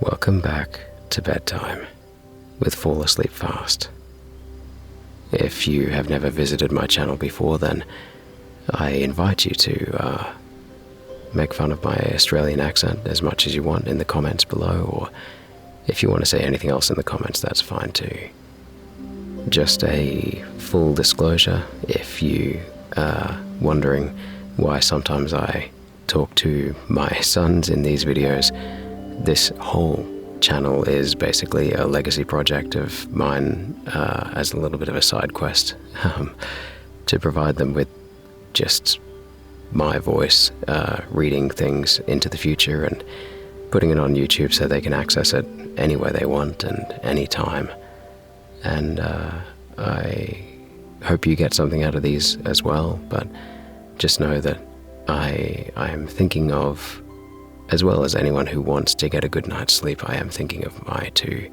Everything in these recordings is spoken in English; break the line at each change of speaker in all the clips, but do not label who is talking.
Welcome back to bedtime with Fall Asleep Fast. If you have never visited my channel before, then I invite you to make fun of my Australian accent as much as you want in the comments below, or if you want to say anything else in the comments, that's fine too. Just a full disclosure, if you are wondering why sometimes I talk to my sons in these videos, this whole channel is basically a legacy project of mine as a little bit of a side quest to provide them with just my voice reading things into the future and putting it on YouTube so they can access it anywhere they want and anytime. And I hope you get something out of these as well, but just know that I am thinking of, as well as anyone who wants to get a good night's sleep, I am thinking of my two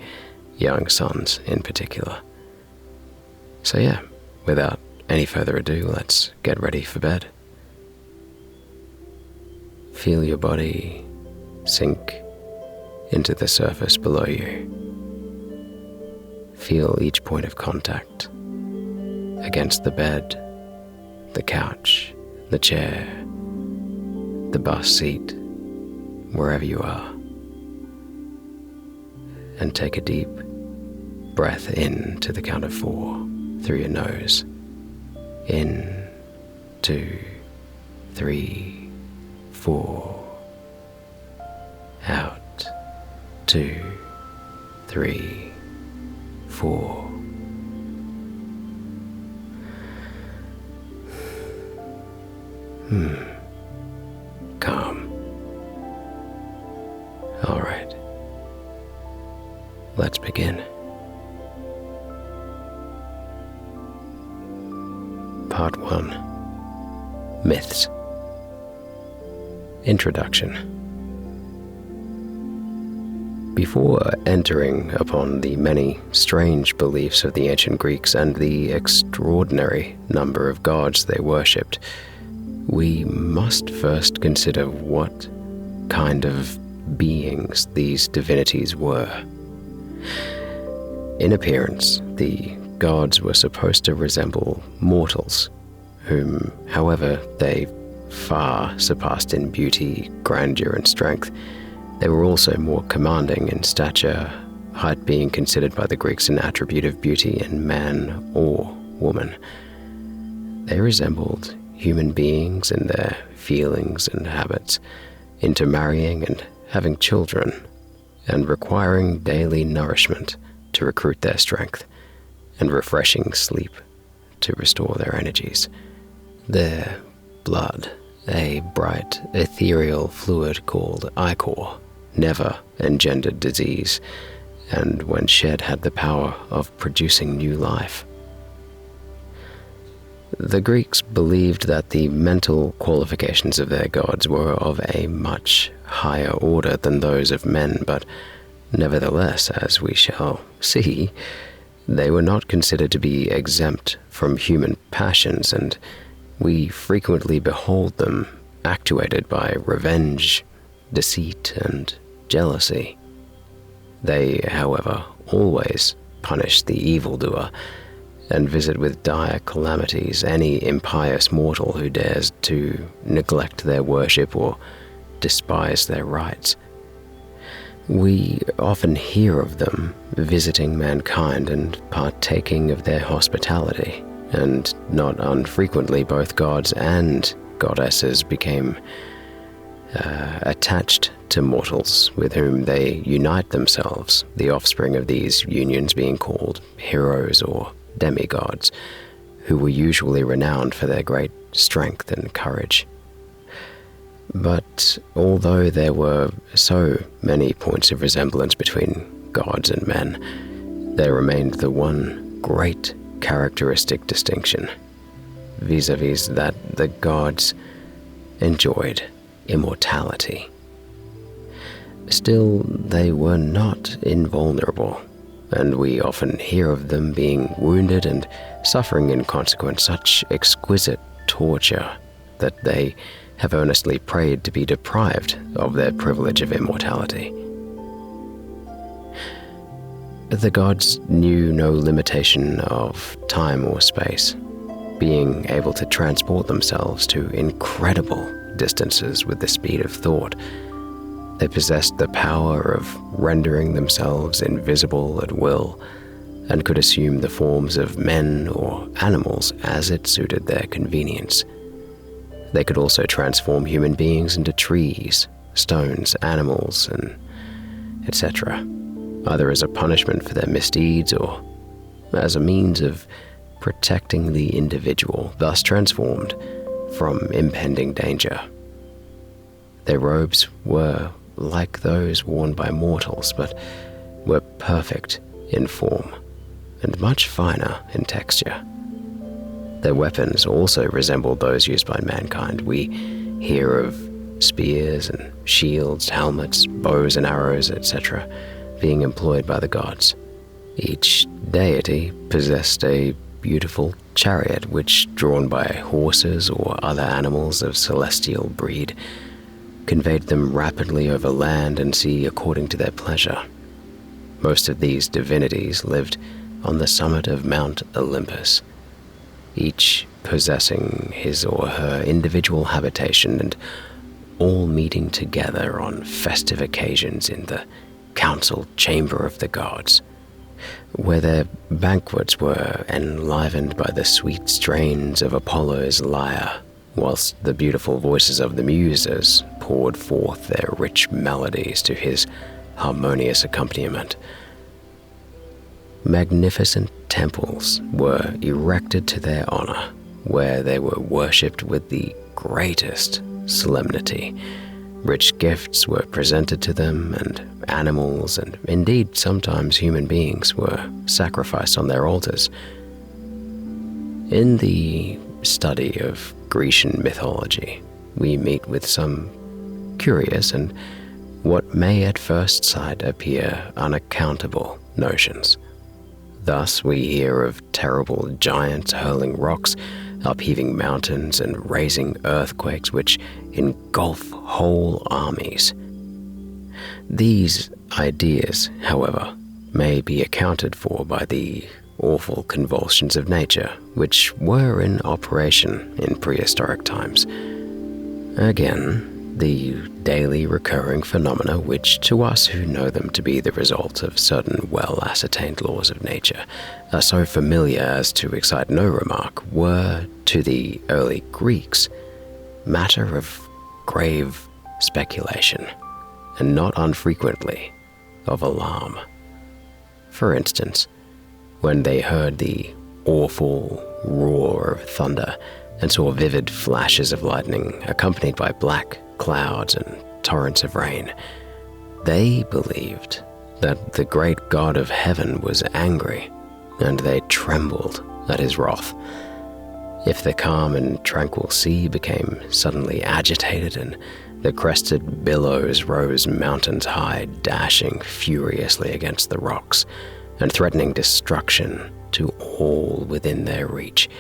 young sons in particular. So yeah, without any further ado, let's get ready for bed. Feel your body sink into the surface below you. Feel each point of contact against the bed, the couch, the chair, the bus seat, wherever you are. And take a deep breath in to the count of 4 through your nose. In, 2, 3, 4. Out, 2, 3, 4. Calm. All right. Let's begin. Part 1. Myths. Introduction. Before entering upon the many strange beliefs of the ancient Greeks and the extraordinary number of gods they worshipped, we must first consider what kind of beings these divinities were. In appearance, the gods were supposed to resemble mortals, whom, however, they far surpassed in beauty, grandeur, and strength. They were also more commanding in stature, height being considered by the Greeks an attribute of beauty in man or woman. They resembled human beings in their feelings and habits, intermarrying and having children, and requiring daily nourishment to recruit their strength, and refreshing sleep to restore their energies. Their blood, a bright, ethereal fluid called ichor, never engendered disease, and when shed had the power of producing new life. The Greeks believed that the mental qualifications of their gods were of a much higher order than those of men, but nevertheless, as we shall see, they were not considered to be exempt from human passions, and we frequently behold them actuated by revenge, deceit, and jealousy. They, however, always punish the evildoer and visit with dire calamities any impious mortal who dares to neglect their worship or despise their rites. We often hear of them visiting mankind and partaking of their hospitality, and not unfrequently both gods and goddesses became attached to mortals with whom they unite themselves, the offspring of these unions being called heroes or demigods, who were usually renowned for their great strength and courage. But although there were so many points of resemblance between gods and men, there remained the one great characteristic distinction, vis-a-vis that the gods enjoyed immortality. Still, they were not invulnerable, and we often hear of them being wounded and suffering in consequence such exquisite torture that they have earnestly prayed to be deprived of their privilege of immortality. The gods knew no limitation of time or space, being able to transport themselves to incredible distances with the speed of thought. They possessed the power of rendering themselves invisible at will, and could assume the forms of men or animals as it suited their convenience. They could also transform human beings into trees, stones, animals, and etc., either as a punishment for their misdeeds or as a means of protecting the individual, thus transformed, from impending danger. Their robes were like those worn by mortals, but were perfect in form and much finer in texture. Their weapons also resembled those used by mankind. We hear of spears and shields, helmets, bows and arrows, etc., being employed by the gods. Each deity possessed a beautiful chariot which, drawn by horses or other animals of celestial breed, conveyed them rapidly over land and sea according to their pleasure. Most of these divinities lived on the summit of Mount Olympus, each possessing his or her individual habitation and all meeting together on festive occasions in the council chamber of the gods, where their banquets were enlivened by the sweet strains of Apollo's lyre, whilst the beautiful voices of the muses poured forth their rich melodies to his harmonious accompaniment. Magnificent temples were erected to their honor, where they were worshipped with the greatest solemnity. Rich gifts were presented to them, and animals, and indeed sometimes human beings, were sacrificed on their altars. In the study of Grecian mythology, we meet with some curious and what may at first sight appear unaccountable notions. Thus we hear of terrible giants hurling rocks, upheaving mountains, and raising earthquakes which engulf whole armies. These ideas, however, may be accounted for by the awful convulsions of nature, which were in operation in prehistoric times. Again, the daily recurring phenomena, which to us who know them to be the result of certain well-ascertained laws of nature, are so familiar as to excite no remark, were, to the early Greeks, matter of grave speculation, and not unfrequently of alarm. For instance, when they heard the awful roar of thunder and saw vivid flashes of lightning accompanied by black clouds and torrents of rain, they believed that the great God of heaven was angry, and they trembled at his wrath. If the calm and tranquil sea became suddenly agitated and the crested billows rose mountains high, dashing furiously against the rocks and threatening destruction to all within their reach,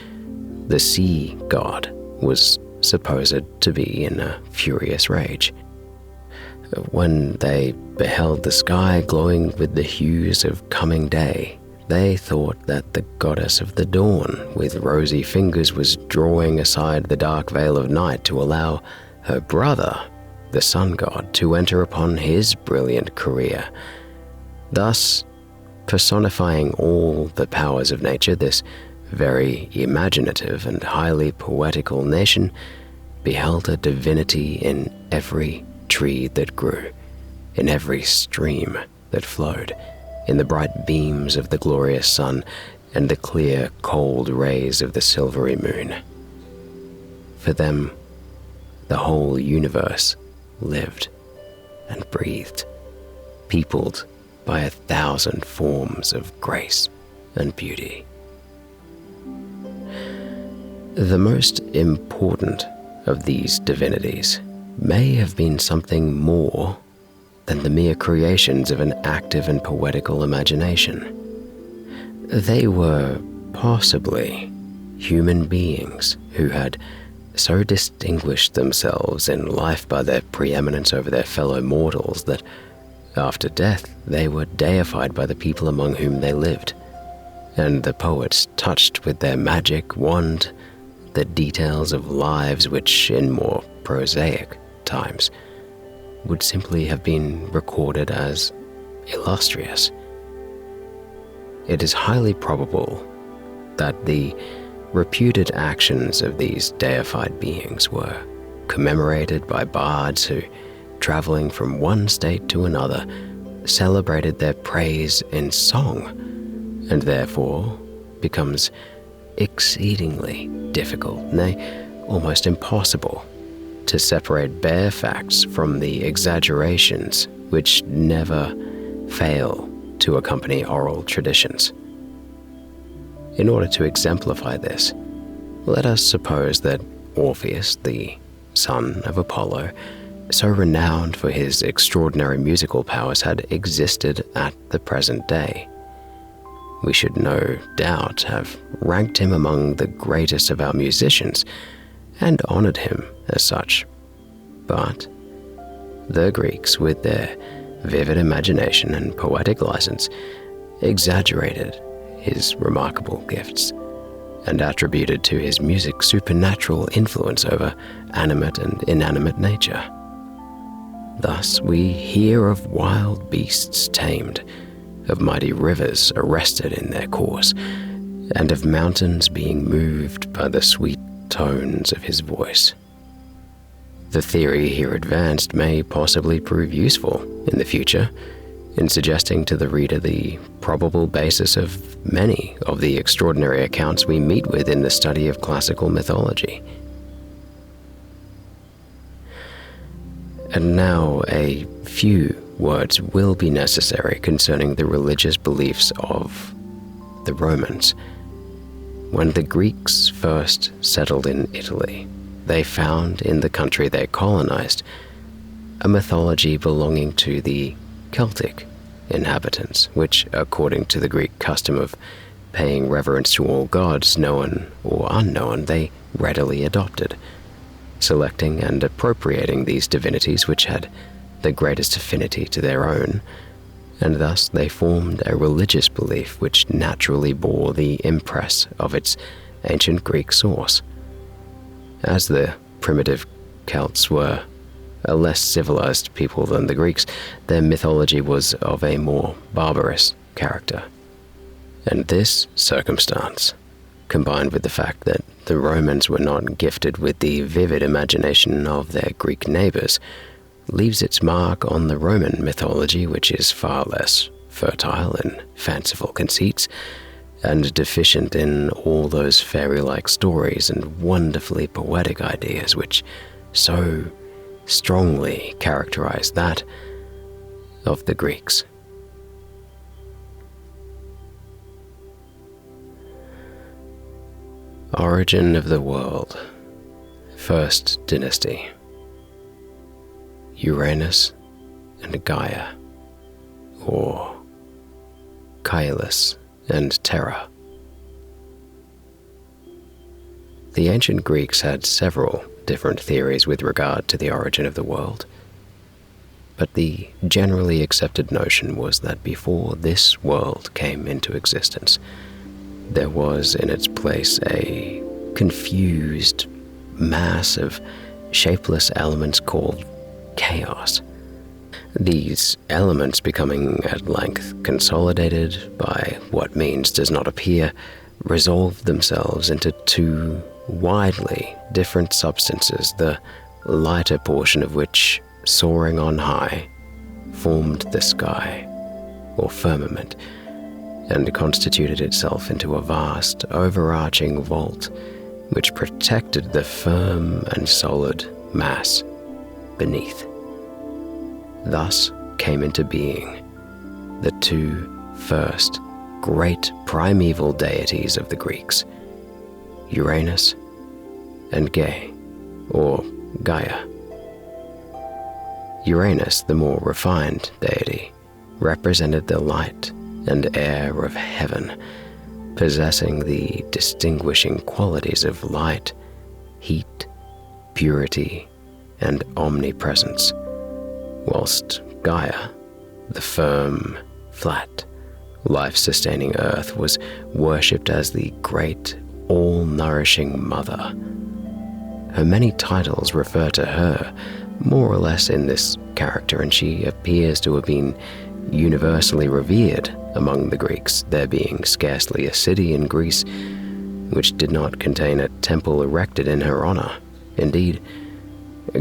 the sea god was supposed to be in a furious rage. When they beheld the sky glowing with the hues of coming day, they thought that the goddess of the dawn with rosy fingers was drawing aside the dark veil of night to allow her brother, the sun god, to enter upon his brilliant career. Thus, personifying all the powers of nature, this very imaginative and highly poetical nation beheld a divinity in every tree that grew, in every stream that flowed, in the bright beams of the glorious sun and the clear, cold rays of the silvery moon. For them, the whole universe lived and breathed, peopled by 1,000 forms of grace and beauty. The most important of these divinities may have been something more than the mere creations of an active and poetical imagination. They were possibly human beings who had so distinguished themselves in life by their preeminence over their fellow mortals that After death, they were deified by the people among whom they lived, and the poets touched with their magic wand the details of lives which, in more prosaic times, would simply have been recorded as illustrious. It is highly probable that the reputed actions of these deified beings were commemorated by bards who, traveling from one state to another, celebrated their praise in song, and therefore becomes exceedingly difficult, nay, almost impossible, to separate bare facts from the exaggerations which never fail to accompany oral traditions. In order to exemplify this, let us suppose that Orpheus, the son of Apollo, so renowned for his extraordinary musical powers, had existed at the present day. We should no doubt have ranked him among the greatest of our musicians and honored him as such. But the Greeks, with their vivid imagination and poetic license, exaggerated his remarkable gifts and attributed to his music supernatural influence over animate and inanimate nature. Thus we hear of wild beasts tamed, of mighty rivers arrested in their course, and of mountains being moved by the sweet tones of his voice. The theory here advanced may possibly prove useful in the future in suggesting to the reader the probable basis of many of the extraordinary accounts we meet with in the study of classical mythology. And now a few words will be necessary concerning the religious beliefs of the Romans. When the Greeks first settled in Italy, they found in the country they colonized a mythology belonging to the Celtic inhabitants, which, according to the Greek custom of paying reverence to all gods, known or unknown, they readily adopted, selecting and appropriating these divinities which had the greatest affinity to their own, and thus they formed a religious belief which naturally bore the impress of its ancient Greek source. As the primitive Celts were a less civilized people than the Greeks, their mythology was of a more barbarous character. And this circumstance, combined with the fact that the Romans were not gifted with the vivid imagination of their Greek neighbors, leaves its mark on the Roman mythology, which is far less fertile in fanciful conceits and deficient in all those fairy-like stories and wonderfully poetic ideas which so strongly characterize that of the Greeks. Origin of the world. First dynasty. Uranus and Gaia, or Caelus and Terra. The ancient Greeks had several different theories with regard to the origin of the world, but the generally accepted notion was that before this world came into existence, there was in its place a confused mass of shapeless elements called chaos. These elements, becoming at length consolidated by what means does not appear, resolved themselves into two widely different substances, the lighter portion of which, soaring on high, formed the sky, or firmament, and constituted itself into a vast, overarching vault which protected the firm and solid mass beneath. Thus came into being the two first great primeval deities of the Greeks, Uranus and Ge, or Gaia. Uranus, the more refined deity, represented the light and air of heaven, possessing the distinguishing qualities of light, heat, purity, and omnipresence, whilst Gaia, The firm, flat, life-sustaining earth was worshipped as the great, all-nourishing mother. Her many titles refer to her more or less in this character, and she appears to have been universally revered among the Greeks, there being scarcely a city in Greece which did not contain a temple erected in her honor. Indeed,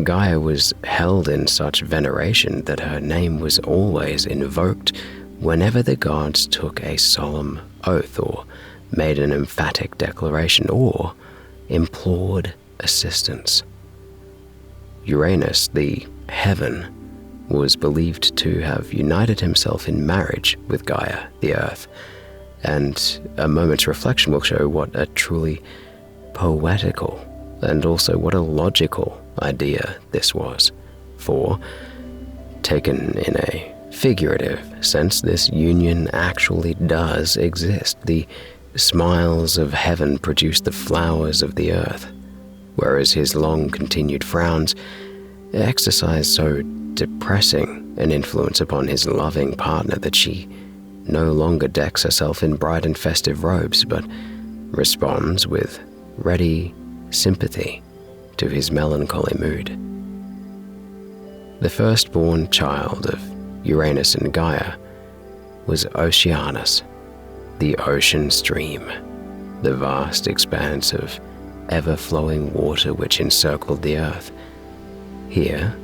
Gaia was held in such veneration that her name was always invoked whenever the gods took a solemn oath or made an emphatic declaration or implored assistance. Uranus, the heaven, was believed to have united himself in marriage with Gaia, the earth, and a moment's reflection will show what a truly poetical and also what a logical idea this was. For, taken in a figurative sense, this union actually does exist. The smiles of heaven produce the flowers of the earth, whereas his long-continued frowns exercise so depressing an influence upon his loving partner that she no longer decks herself in bright and festive robes, but responds with ready sympathy to his melancholy mood. The firstborn child of Uranus and Gaia was Oceanus, the ocean stream, the vast expanse of ever-flowing water which encircled the earth. Here,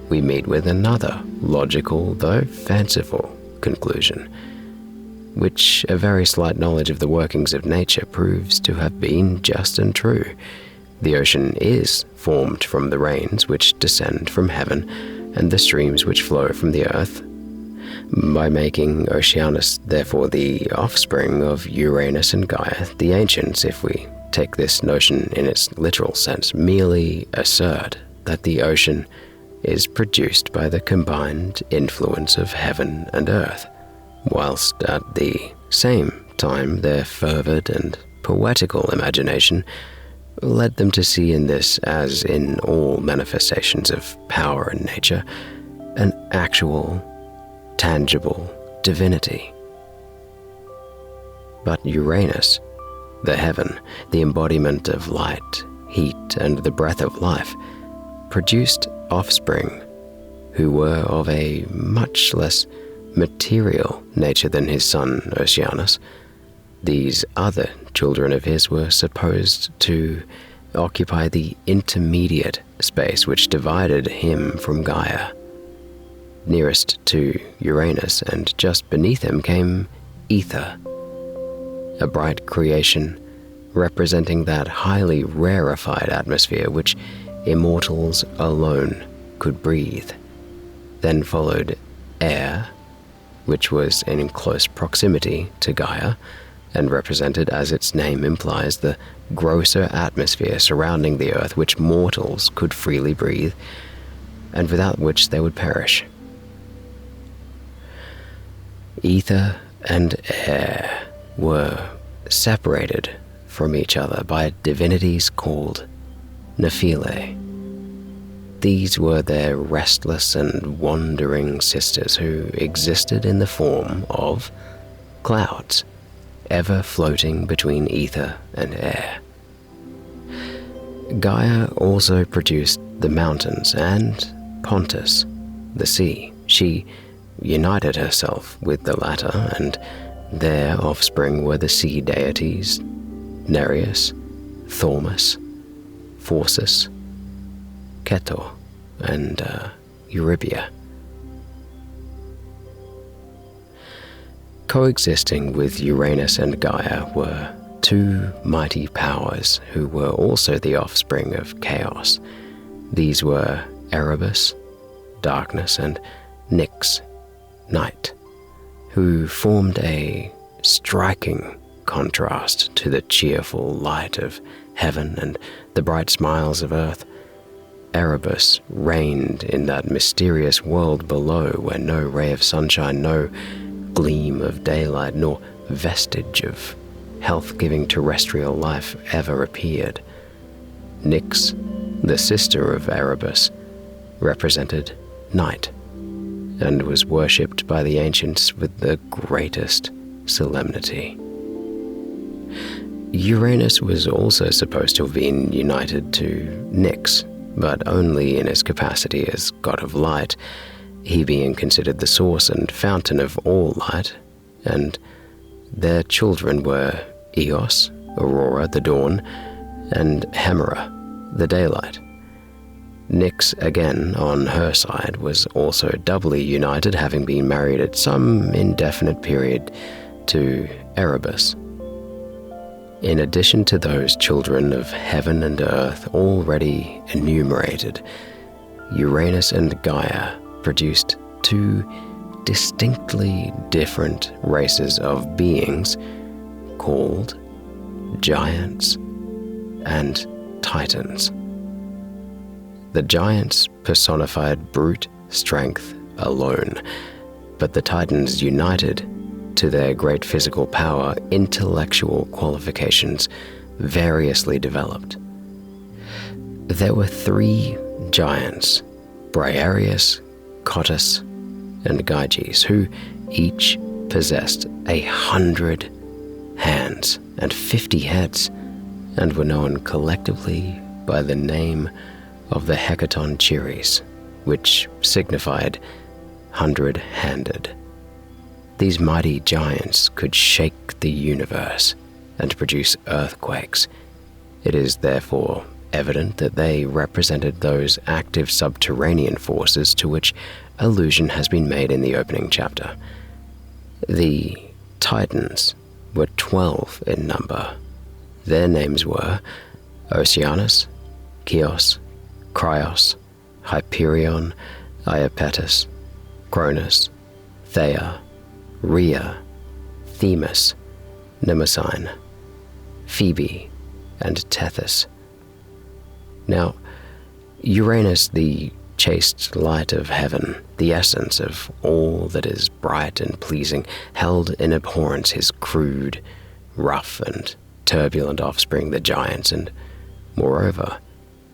we meet with another logical, though fanciful, conclusion, which a very slight knowledge of the workings of nature proves to have been just and true. The ocean is formed from the rains which descend from heaven and the streams which flow from the earth. By making Oceanus, therefore, the offspring of Uranus and Gaia, the ancients, if we take this notion in its literal sense, merely assert that the ocean is produced by the combined influence of heaven and earth, whilst at the same time their fervid and poetical imagination led them to see in this, as in all manifestations of power in nature, an actual, tangible divinity. But Uranus, the heaven, the embodiment of light, heat, and the breath of life, produced offspring who were of a much less material nature than his son Oceanus. These other children of his were supposed to occupy the intermediate space which divided him from Gaia. Nearest to Uranus and just beneath him came Ether, a bright creation representing that highly rarefied atmosphere which immortals alone could breathe. Then followed air, which was in close proximity to Gaia, and represented, as its name implies, the grosser atmosphere surrounding the earth which mortals could freely breathe, and without which they would perish. Ether and air were separated from each other by divinities called Nephilae. These were their restless and wandering sisters who existed in the form of clouds, ever floating between ether and air. Gaia also produced the mountains and Pontus, the sea. She united herself with the latter, and their offspring were the sea deities Nereus, Thaumas, Phorcys, Ketor, and Eurybia. Coexisting with Uranus and Gaia were two mighty powers who were also the offspring of chaos. These were Erebus, darkness, and Nyx, night, who formed a striking contrast to the cheerful light of heaven and the bright smiles of earth. Erebus reigned in that mysterious world below where no ray of sunshine, no gleam of daylight, nor vestige of health-giving terrestrial life ever appeared. Nyx, the sister of Erebus, represented night, and was worshipped by the ancients with the greatest solemnity. Uranus was also supposed to have been united to Nyx, but only in his capacity as god of light, he being considered the source and fountain of all light, and their children were Eos, Aurora, the dawn, and Hemera, the daylight. Nyx, again, on her side, was also doubly united, having been married at some indefinite period to Erebus. In addition to those children of heaven and earth already enumerated, Uranus and Gaia produced two distinctly different races of beings called giants and titans. The giants personified brute strength alone, but the titans united to their great physical power, intellectual qualifications variously developed. There were three giants, Briareus, Cottus, and Gyges, who each possessed 100 hands and 50 heads, and were known collectively by the name of the Hecaton Chiris, which signified 100-handed. These mighty giants could shake the universe and produce earthquakes. It is therefore evident that they represented those active subterranean forces to which allusion has been made in the opening chapter. The Titans were 12 in number. Their names were Oceanus, Chios, Cryos, Hyperion, Iapetus, Cronus, Thea, Rhea, Themis, Mnemosyne, Phoebe, and Tethys. Now, Uranus, the chaste light of heaven, the essence of all that is bright and pleasing, held in abhorrence his crude, rough, and turbulent offspring, the giants, and, moreover,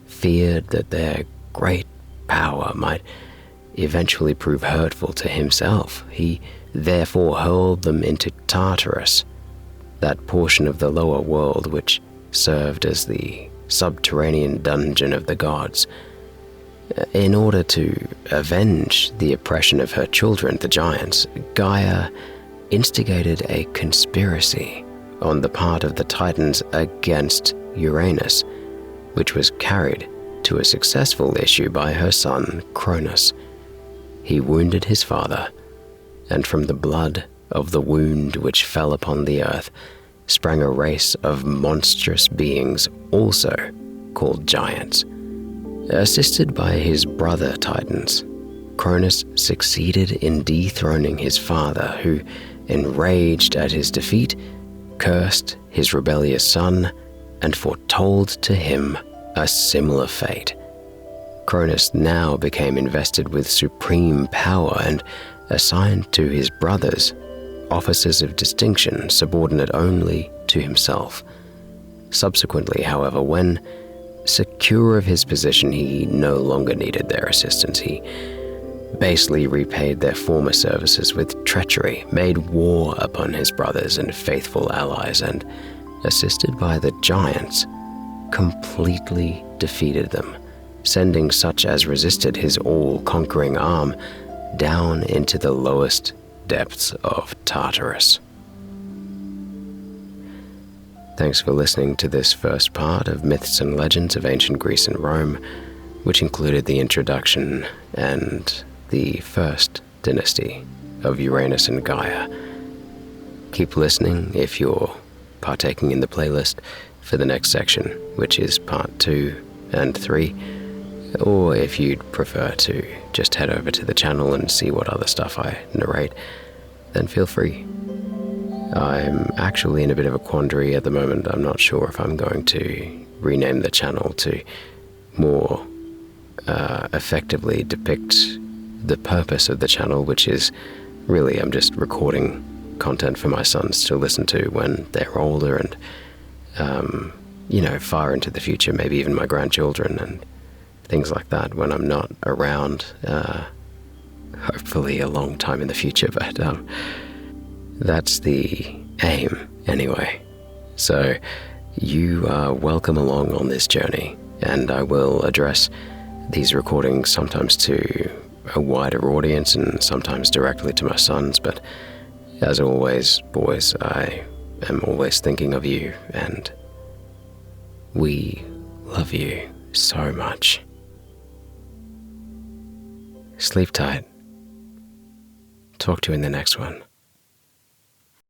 feared that their great power might eventually prove hurtful to himself. He therefore hurled them into Tartarus, that portion of the lower world which served as the subterranean dungeon of the gods. In order to avenge the oppression of her children, the giants, Gaia instigated a conspiracy on the part of the Titans against Uranus, which was carried to a successful issue by her son Cronus. He wounded his father, and from the blood of the wound which fell upon the earth sprang a race of monstrous beings also called giants. Assisted by his brother Titans, Cronus succeeded in dethroning his father, who, enraged at his defeat, cursed his rebellious son and foretold to him a similar fate. Cronus now became invested with supreme power and assigned to his brothers offices of distinction subordinate only to himself. Subsequently, however, when secure of his position, he no longer needed their assistance. He basely repaid their former services with treachery, made war upon his brothers and faithful allies, and, assisted by the giants, completely defeated them, sending such as resisted his all-conquering arm down into the lowest depths of Tartarus. Thanks for listening to this first part of Myths and Legends of Ancient Greece and Rome, which included the introduction and the first dynasty of Uranus and Gaia. Keep listening if you're partaking in the playlist for the next section, which is part 2 and 3, or if you'd prefer to just head over to the channel and see what other stuff I narrate, then feel free. I'm actually in a bit of a quandary at the moment. I'm not sure if I'm going to rename the channel to more effectively depict the purpose of the channel, which is really I'm just recording content for my sons to listen to when they're older and, far into the future, maybe even my grandchildren and things like that when I'm not around. hopefully a long time in the future, but that's the aim anyway. So you are welcome along on this journey, and I will address these recordings sometimes to a wider audience and sometimes directly to my sons, but as always, boys, I am always thinking of you, and we love you so much. Sleep tight. Talk to you in the next one.